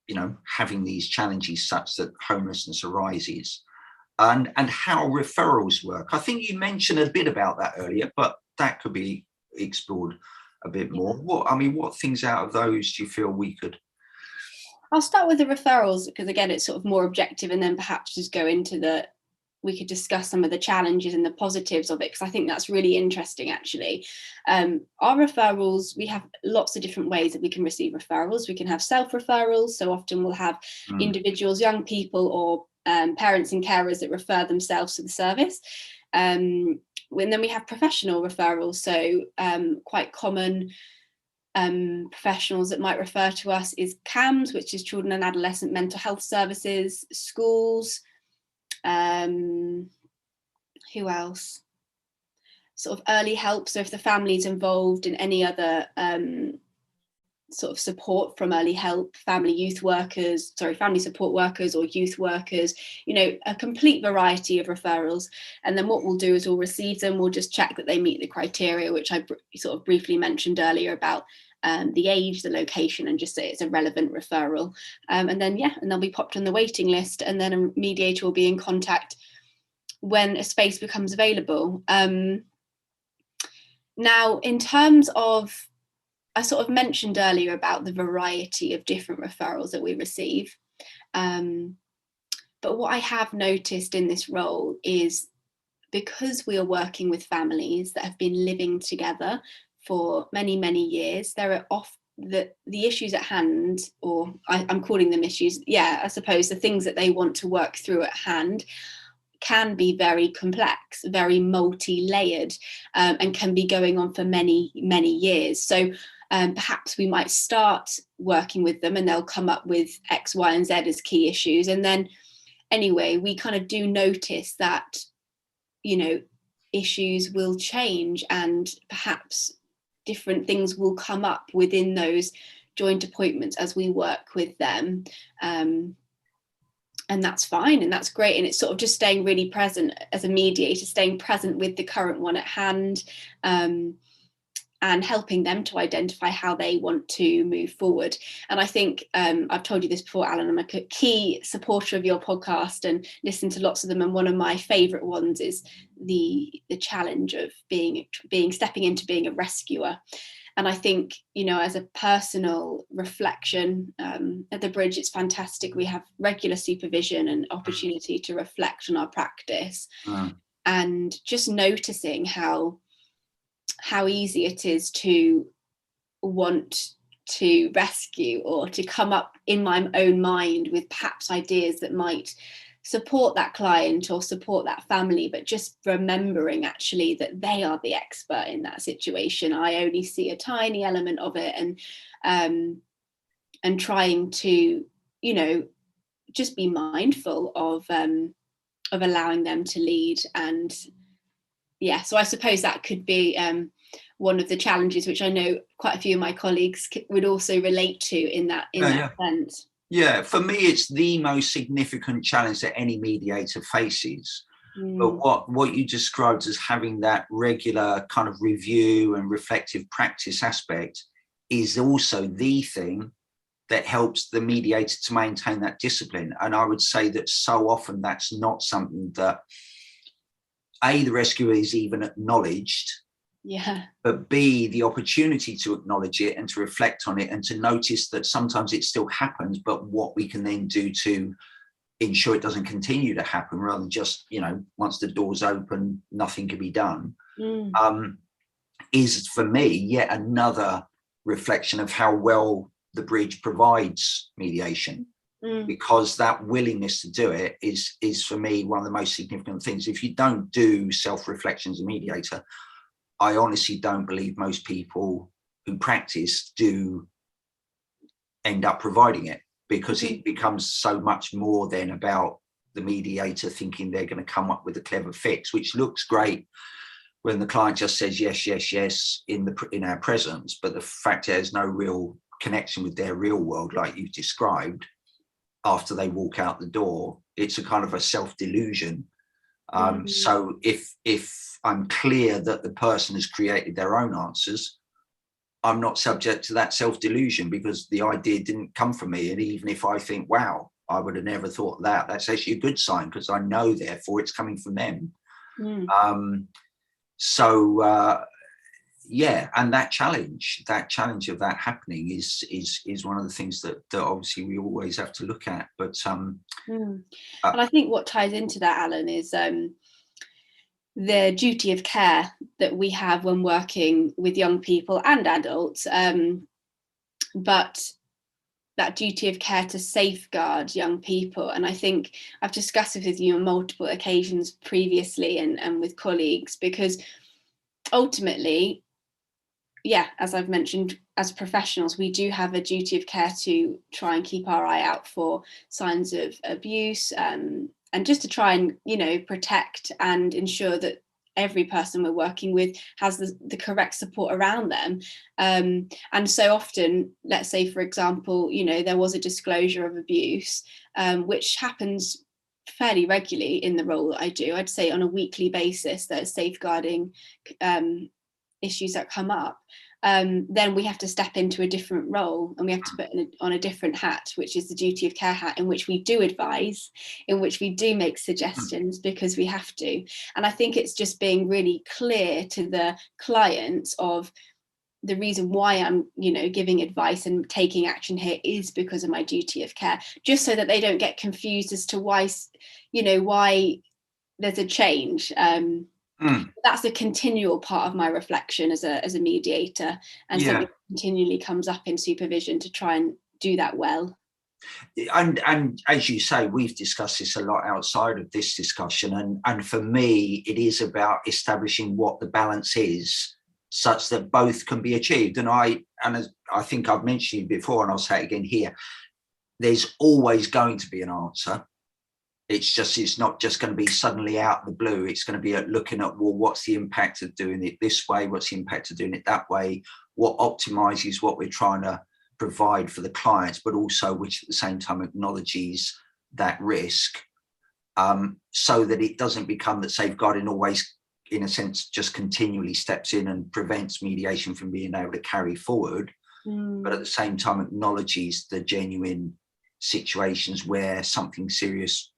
[SPEAKER 1] you know, having these challenges such that homelessness arises, and how referrals work. I think you mentioned a bit about that earlier, but that could be explored a bit more. What things out of those do you feel we could?
[SPEAKER 2] I'll start with the referrals, because again, it's sort of more objective, and then perhaps just go into we could discuss some of the challenges and the positives of it, because I think that's really interesting, actually. Our referrals, we have lots of different ways that we can receive referrals. We can have self-referrals, so often we'll have individuals, young people, or parents and carers that refer themselves to the service. And then we have professional referrals, so quite common professionals that might refer to us is CAMS, which is Children and Adolescent Mental Health Services, schools. Who else? Sort of early help. So if the family's involved in any other sort of support from early help, family support workers or youth workers, you know, a complete variety of referrals. And then what we'll do is we'll receive them, we'll just check that they meet the criteria, which I sort of briefly mentioned earlier about the age, the location, and just say it's a relevant referral. And then, and they'll be popped on the waiting list, and then a mediator will be in contact when a space becomes available. Now, in terms of, I sort of mentioned earlier about the variety of different referrals that we receive. But what I have noticed in this role is, because we are working with families that have been living together for many, many years, there are the issues at hand, or I'm calling them issues, I suppose the things that they want to work through at hand can be very complex, very multi-layered, and can be going on for many, many years. So perhaps we might start working with them and they'll come up with X, Y, and Z as key issues. And then anyway, we kind of do notice that, you know, issues will change, and perhaps different things will come up within those joint appointments as we work with them. And that's fine, and that's great. And it's sort of just staying really present as a mediator, staying present with the current one at hand, and helping them to identify how they want to move forward. And I think I've told you this before, Alan, I'm a key supporter of your podcast and listen to lots of them. And one of my favourite ones is the challenge of stepping into being a rescuer. And I think, you know, as a personal reflection, at the Bridge, it's fantastic. We have regular supervision and opportunity to reflect on our practice. and just noticing how easy it is to want to rescue or to come up in my own mind with perhaps ideas that might support that client or support that family, but just remembering actually that they are the expert in that situation. I only see a tiny element of it, and trying to, you know, just be mindful of allowing them to lead. And yeah, so I suppose that could be one of the challenges, which I know quite a few of my colleagues would also relate to in that sense.
[SPEAKER 1] Yeah, for me, it's the most significant challenge that any mediator faces. But what you described as having that regular kind of review and reflective practice aspect is also the thing that helps the mediator to maintain that discipline. And I would say that so often that's not something that A, the rescuer is even acknowledged, but B, the opportunity to acknowledge it and to reflect on it and to notice that sometimes it still happens, but what we can then do to ensure it doesn't continue to happen, rather than just, you know, once the door's open, nothing can be done, is for me yet another reflection of how well the bridge provides mediation. Because that willingness to do it is for me one of the most significant things. If you don't do self-reflection as a mediator, I honestly don't believe most people who practice do end up providing it, because it becomes so much more then about the mediator thinking they're going to come up with a clever fix, which looks great when the client just says yes, yes, yes in our presence, but the fact there's no real connection with their real world, like you've described, after they walk out the door. It's a kind of a self-delusion. So if I'm clear that the person has created their own answers, I'm not subject to that self-delusion, because the idea didn't come from me. And even if I think, wow, I would have never thought that, that's actually a good sign, because I know therefore it's coming from them. Yeah, and that challenge of that happening is one of the things that obviously we always have to look at. But
[SPEAKER 2] and I think what ties into that, Alan, is the duty of care that we have when working with young people and adults, but that duty of care to safeguard young people. And I think I've discussed it with you on multiple occasions previously and with colleagues, because ultimately, yeah, as I've mentioned, as professionals, we do have a duty of care to try and keep our eye out for signs of abuse, and just to try and, you know, protect and ensure that every person we're working with has the correct support around them. And so often, let's say, for example, you know, there was a disclosure of abuse, which happens fairly regularly in the role that I do. I'd say on a weekly basis, there's safeguarding issues that come up. Then we have to step into a different role, and we have to put on a different hat, which is the duty of care hat, in which we do advise, in which we do make suggestions, because we have to. And I think it's just being really clear to the clients of the reason why I'm, you know, giving advice and taking action here is because of my duty of care, just so that they don't get confused as to why, you know, why there's a change. That's a continual part of my reflection as a mediator, and something that continually comes up in supervision to try and do that well.
[SPEAKER 1] And as you say, we've discussed this a lot outside of this discussion, and for me it is about establishing what the balance is, such that both can be achieved. And as I think I've mentioned before, and I'll say it again here, there's always going to be an answer. It's not just going to be suddenly out of the blue. It's going to be looking at, well, what's the impact of doing it this way? What's the impact of doing it that way? What optimizes what we're trying to provide for the clients, but also which at the same time acknowledges that risk, so that it doesn't become that safeguarding always, in a sense, just continually steps in and prevents mediation from being able to carry forward, but at the same time acknowledges the genuine situations where something serious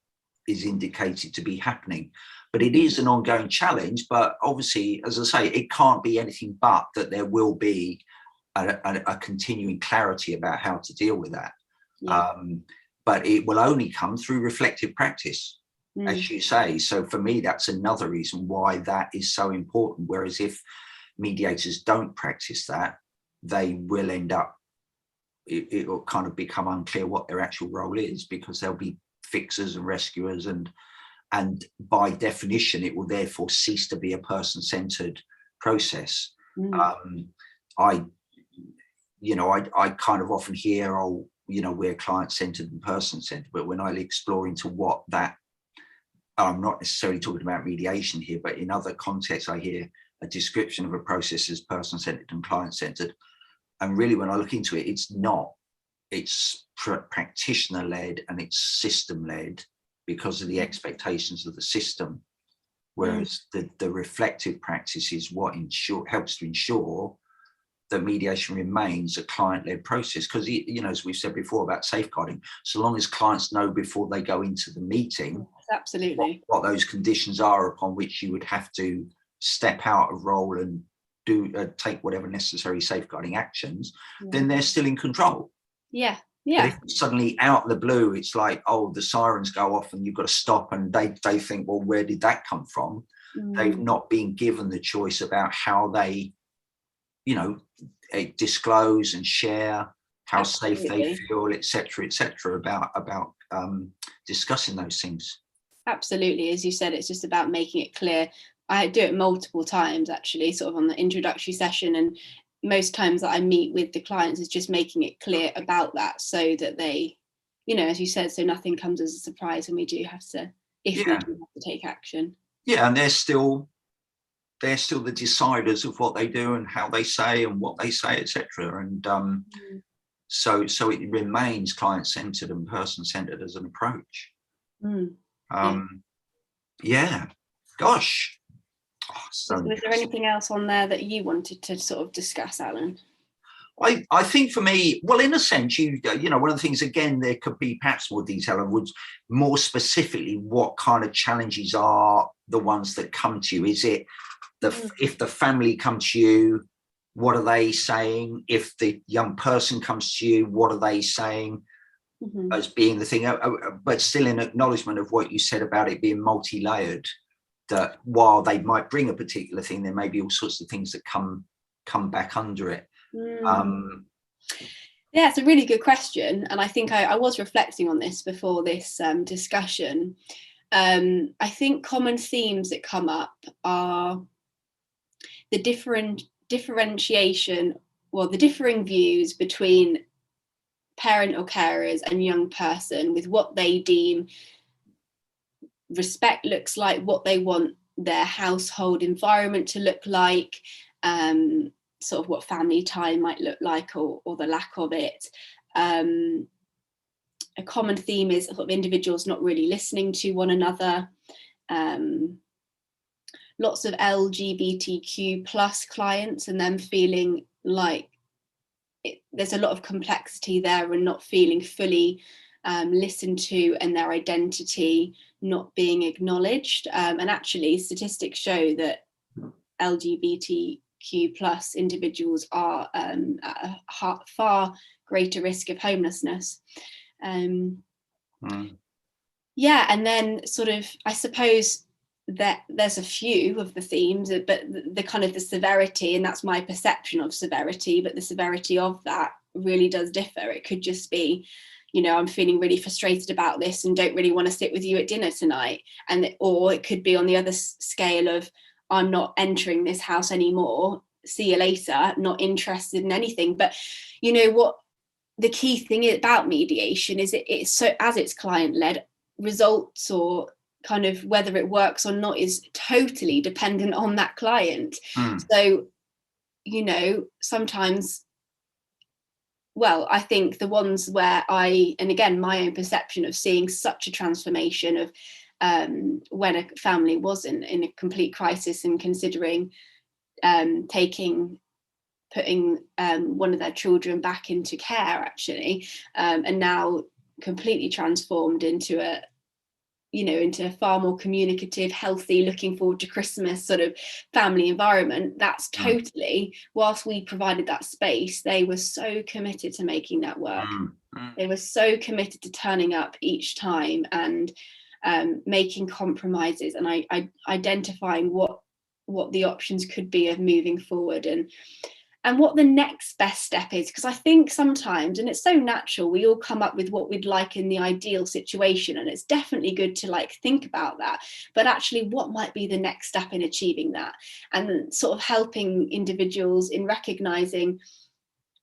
[SPEAKER 1] is indicated to be happening. But it is an ongoing challenge. But obviously, as I say, it can't be anything but that there will be a continuing clarity about how to deal with that. But it will only come through reflective practice. as you say. So for me, that's another reason why that is so important. Whereas if mediators don't practice that, they will end up, it will kind of become unclear what their actual role is, because they'll be fixers and rescuers, and by definition, it will therefore cease to be a person-centered process. I kind of often hear, oh, we're client-centered and person-centered, but when I explore into what that, I'm not necessarily talking about mediation here, but in other contexts, I hear a description of a process as person-centered and client-centered. And really, when I look into it, it's not. It's practitioner-led and it's system-led because of the expectations of the system. Whereas the reflective practice is what helps to ensure that mediation remains a client-led process. Because, as we've said before about safeguarding, so long as clients know before they go into the meeting,
[SPEAKER 2] absolutely,
[SPEAKER 1] what those conditions are upon which you would have to step out of role and take whatever necessary safeguarding actions, then they're still in control.
[SPEAKER 2] Yeah.
[SPEAKER 1] But if suddenly out of the blue, it's like, oh, the sirens go off and you've got to stop, and they think, well, where did that come from? They've not been given the choice about how they, disclose and share how safe they feel, etc., about discussing those things.
[SPEAKER 2] Absolutely, as you said, it's just about making it clear. I do it multiple times, actually, sort of on the introductory session, and most times that I meet with the clients is just making it clear about that, so that they, as you said, so nothing comes as a surprise when we do have to, if we do have to take action. Yeah,
[SPEAKER 1] and they're still the deciders of what they do and how they say and what they say, etc. And so it remains client-centered and person-centered as an approach. Gosh.
[SPEAKER 2] So was there anything else on there that you wanted to sort of discuss, Alan?
[SPEAKER 1] I think for me, well, in a sense, one of the things, again, there could be perhaps more detail and would more specifically what kind of challenges are the ones that come to you. Is it if the family comes to you, what are they saying? If the young person comes to you, what are they saying as being the thing? But still in acknowledgement of what you said about it being multi-layered, that while they might bring a particular thing, there may be all sorts of things that come back under it.
[SPEAKER 2] Yeah, it's a really good question, and I think I was reflecting on this before this discussion. I think common themes that come up are the differentiation, well, the differing views between parent or carers and young person with what they deem respect looks like, what they want their household environment to look like, sort of what family time might look like, or the lack of it. A common theme is sort of individuals not really listening to one another. Lots of LGBTQ plus clients and them feeling like there's a lot of complexity there and not feeling fully listened to, and their identity not being acknowledged. And actually, statistics show that LGBTQ plus individuals are at a far greater risk of homelessness. Yeah, and then sort of, I suppose that there's a few of the themes, but the kind of the severity, and that's my perception of severity, but the severity of that really does differ. It could just be, I'm feeling really frustrated about this and don't really want to sit with you at dinner tonight. Or it could be on the other scale of, I'm not entering this house anymore. See you later. Not interested in anything. But you know what? The key thing about mediation is it's so, as it's client-led, results or kind of whether it works or not is totally dependent on that client. So, sometimes, well, I think the ones where and again, my own perception of seeing such a transformation of when a family was in a complete crisis and considering putting one of their children back into care, actually, and now completely transformed into a far more communicative, healthy, looking forward to Christmas sort of family environment. That's totally, whilst we provided that space, they were so committed to making that work. They were so committed to turning up each time and making compromises, and identifying what the options could be of moving forward, and what the next best step is. Because I think sometimes, and it's so natural, we all come up with what we'd like in the ideal situation, and it's definitely good to like think about that, but actually what might be the next step in achieving that, and sort of helping individuals in recognizing,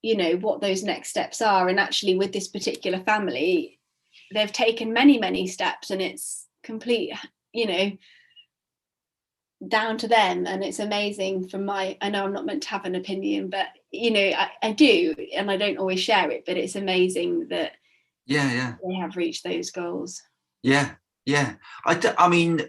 [SPEAKER 2] you know, what those next steps are. And actually with this particular family, they've taken many steps, and it's complete, you know, down to them. And it's amazing from I know I'm not meant to have an opinion, but you know, I do, and I don't always share it, but it's amazing that they have reached those goals.
[SPEAKER 1] I mean,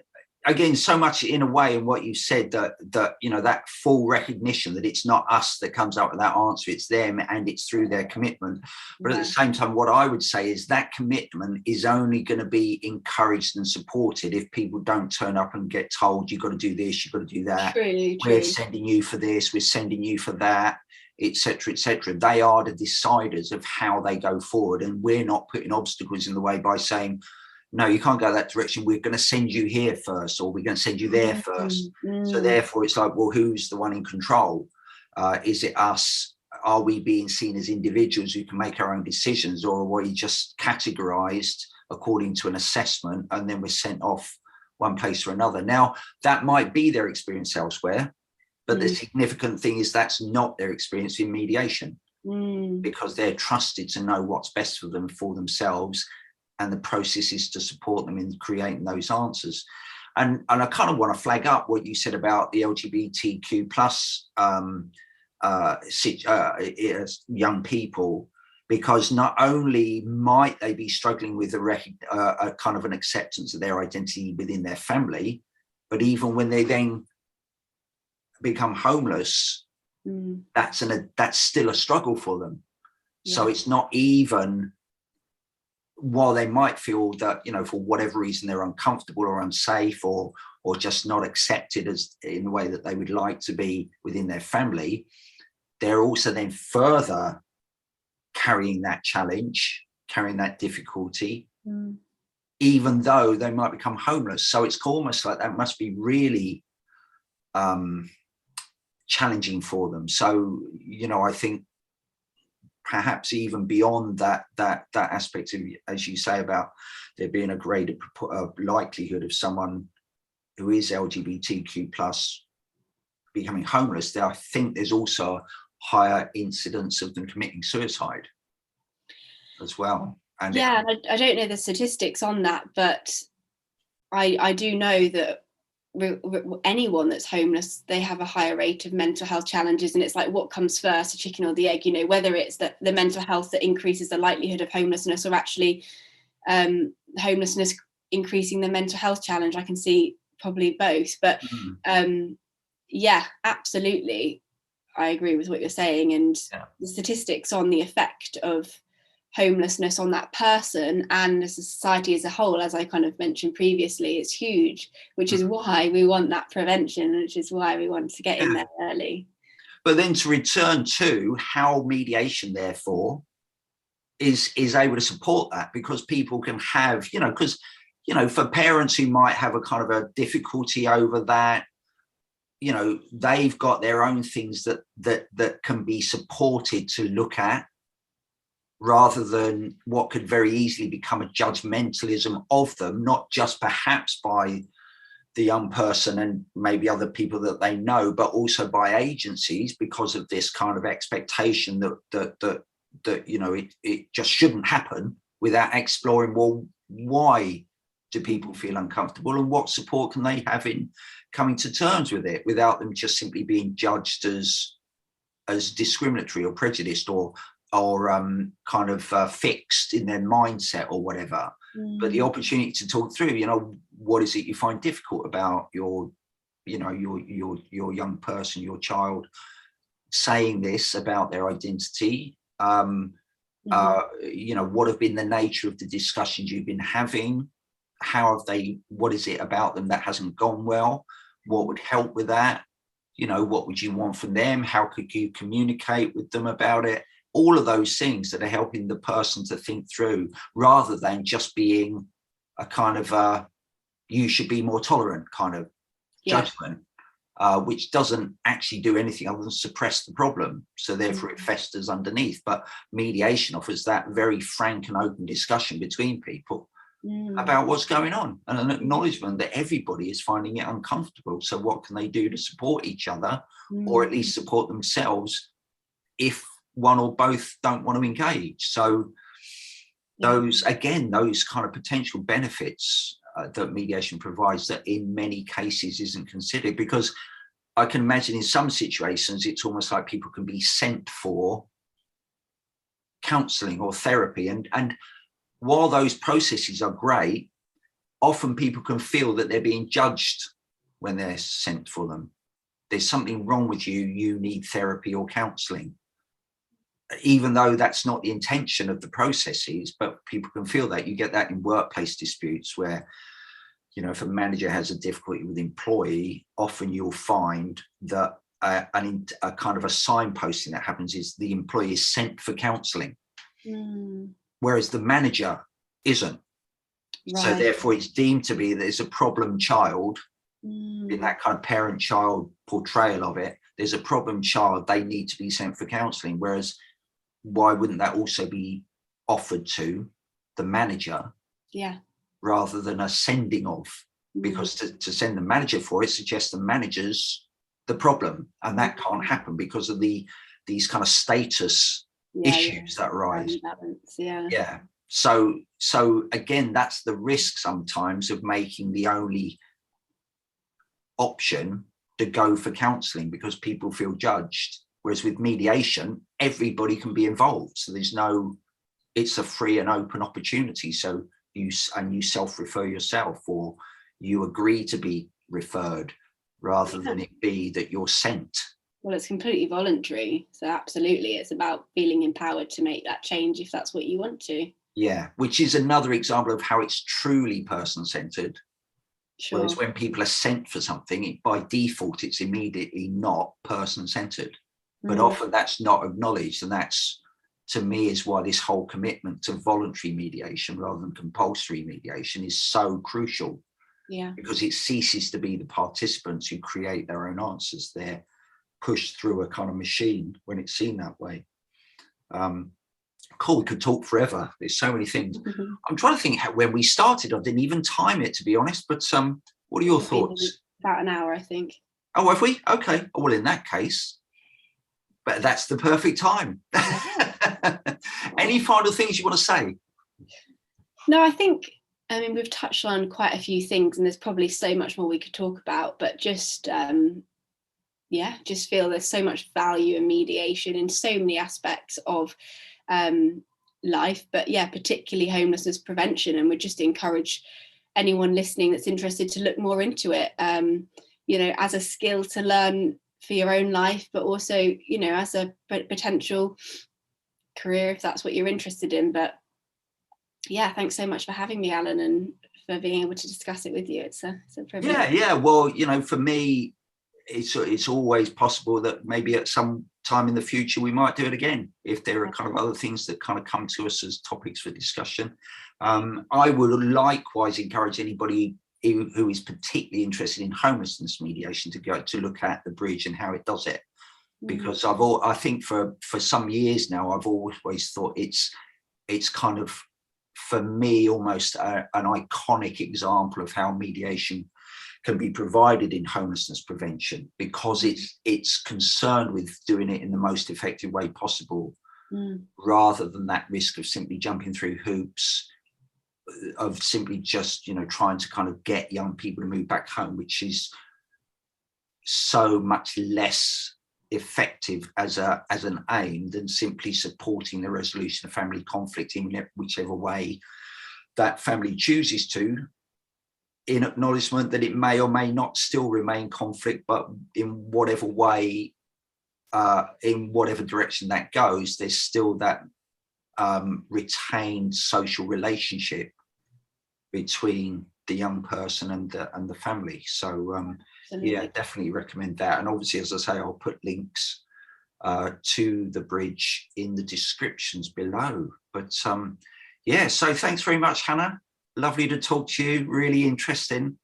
[SPEAKER 1] again, so much in a way in what you said, that you know, that full recognition that it's not us that comes up with that answer, it's them, and it's through their commitment. But at the same time, what I would say is that commitment is only going to be encouraged and supported if people don't turn up and get told, you've got to do this, you've got to do that. We're sending you for this, we're sending you for that, etc., etc. They are the deciders of how they go forward, and we're not putting obstacles in the way by saying, no, you can't go that direction, we're going to send you here first, or we're going to send you there first. So therefore it's like, well, who's the one in control? Is it us? Are we being seen as individuals who can make our own decisions, or are we just categorized according to an assessment and then we're sent off one place or another? Now, that might be their experience elsewhere, but the significant thing is that's not their experience in mediation, because they're trusted to know what's best for them, for themselves, and the process is to support them in creating those answers. And I kind of want to flag up what you said about the LGBTQ plus young people, because not only might they be struggling with a kind of an acceptance of their identity within their family, but even when they then become homeless, that's still a struggle for them. So it's not even, while they might feel that, you know, for whatever reason they're uncomfortable or unsafe or just not accepted as in the way that they would like to be within their family, they're also then further carrying that challenge, carrying that difficulty, even though they might become homeless. So it's almost like that must be really challenging for them. So, you know, I think perhaps even beyond that aspect of, as you say, about there being a greater likelihood of someone who is LGBTQ plus becoming homeless, I think there's also a higher incidence of them committing suicide as well. And
[SPEAKER 2] I don't know the statistics on that, but I do know that anyone that's homeless, they have a higher rate of mental health challenges. And it's like, what comes first, the chicken or the egg? You know, whether it's the mental health that increases the likelihood of homelessness, or actually homelessness increasing the mental health challenge. I can see probably both, but yeah, absolutely, I agree with what you're saying. And the statistics on the effect of homelessness on that person and as a society as a whole, as I kind of mentioned previously, it's huge, which is why we want that prevention, which is why we want to get in there early.
[SPEAKER 1] But then to return to how mediation therefore is able to support that, because people can have, you know, because, you know, for parents who might have a kind of a difficulty over that, you know, they've got their own things that can be supported to look at, rather than what could very easily become a judgmentalism of them, not just perhaps by the young person and maybe other people that they know, but also by agencies, because of this kind of expectation that you know, it just shouldn't happen, without exploring, well, why do people feel uncomfortable, and what support can they have in coming to terms with it, without them just simply being judged as discriminatory or prejudiced or kind of fixed in their mindset or whatever. But the opportunity to talk through, you know, what is it you find difficult about your, you know, your young person, your child, saying this about their identity. You know, what have been the nature of the discussions you've been having? How have they, what is it about them that hasn't gone well? What would help with that? You know, what would you want from them? How could you communicate with them about it? All of those things that are helping the person to think through, rather than just being a kind of you should be more tolerant kind of judgment, which doesn't actually do anything other than suppress the problem. So therefore it festers underneath. But mediation offers that very frank and open discussion between people about what's going on, and an acknowledgement that everybody is finding it uncomfortable. So what can they do to support each other, or at least support themselves if one or both don't want to engage? So those kind of potential benefits that mediation provides, that in many cases isn't considered, because I can imagine in some situations it's almost like people can be sent for counselling or therapy, and while those processes are great, often people can feel that they're being judged when they're sent for them. There's something wrong with you, you need therapy or counselling, even though that's not the intention of the processes. But people can feel that. You get that in workplace disputes where, you know, if a manager has a difficulty with employee, often you'll find that a kind of a signposting that happens is the employee is sent for counselling, whereas the manager isn't. So therefore it's deemed to be there's a problem child in that kind of parent-child portrayal of it. There's a problem child, they need to be sent for counselling. Whereas why wouldn't that also be offered to the manager rather than a sending of? Because to send the manager for it suggests the manager's the problem, and that can't happen because of these kind of status issues that arise. So again, that's the risk sometimes of making the only option to go for counselling, because people feel judged. Whereas with mediation, everybody can be involved. So it's a free and open opportunity. So you self-refer yourself, or you agree to be referred, rather than it be that you're sent.
[SPEAKER 2] Well, it's completely voluntary. So absolutely, it's about feeling empowered to make that change if that's what you want to. Yeah,
[SPEAKER 1] which is another example of how it's truly person-centred. Whereas when people are sent for something, by default, it's immediately not person-centred. But often that's not acknowledged. And that's, to me, is why this whole commitment to voluntary mediation rather than compulsory mediation is so crucial. Because it ceases to be the participants who create their own answers. They're pushed through a kind of machine when it's seen that way. Cool, we could talk forever. There's so many things. I'm trying to think when we started. I didn't even time it, to be honest. But what are your thoughts?
[SPEAKER 2] About an hour, I think.
[SPEAKER 1] Oh, have we? Okay. Oh, well, in that case, but that's the perfect time. Any final things you want to say?
[SPEAKER 2] No, I mean, we've touched on quite a few things, and there's probably so much more we could talk about, but just feel there's so much value in mediation in so many aspects of life, but particularly homelessness prevention. And would just encourage anyone listening that's interested to look more into it, as a skill to learn for your own life, but also, as a potential career if that's what you're interested in. But thanks so much for having me, Alan, and for being able to discuss it with you. It's a privilege.
[SPEAKER 1] Well, for me, it's always possible that maybe at some time in the future we might do it again, if there are kind of other things that kind of come to us as topics for discussion. I would likewise encourage anybody who is particularly interested in homelessness mediation to go to look at the Bridge and how it does it, because I think for some years now I've always thought it's kind of, for me, almost an iconic example of how mediation can be provided in homelessness prevention, because it's concerned with doing it in the most effective way possible, rather than that risk of simply jumping through hoops, of simply just trying to kind of get young people to move back home, which is so much less effective as an aim than simply supporting the resolution of family conflict in whichever way that family chooses to, in acknowledgement that it may or may not still remain conflict, but in whatever way, in whatever direction that goes, there's still that retained social relationship between the young person and the family. So definitely recommend that. And obviously, as I say, I'll put links to the Bridge in the descriptions below. But so thanks very much, Hannah. Lovely to talk to you, really interesting.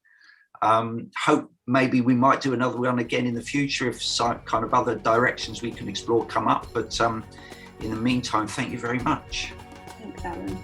[SPEAKER 1] Hope maybe we might do another one again in the future if some kind of other directions we can explore come up. But in the meantime, thank you very much.
[SPEAKER 2] Thanks, Alan.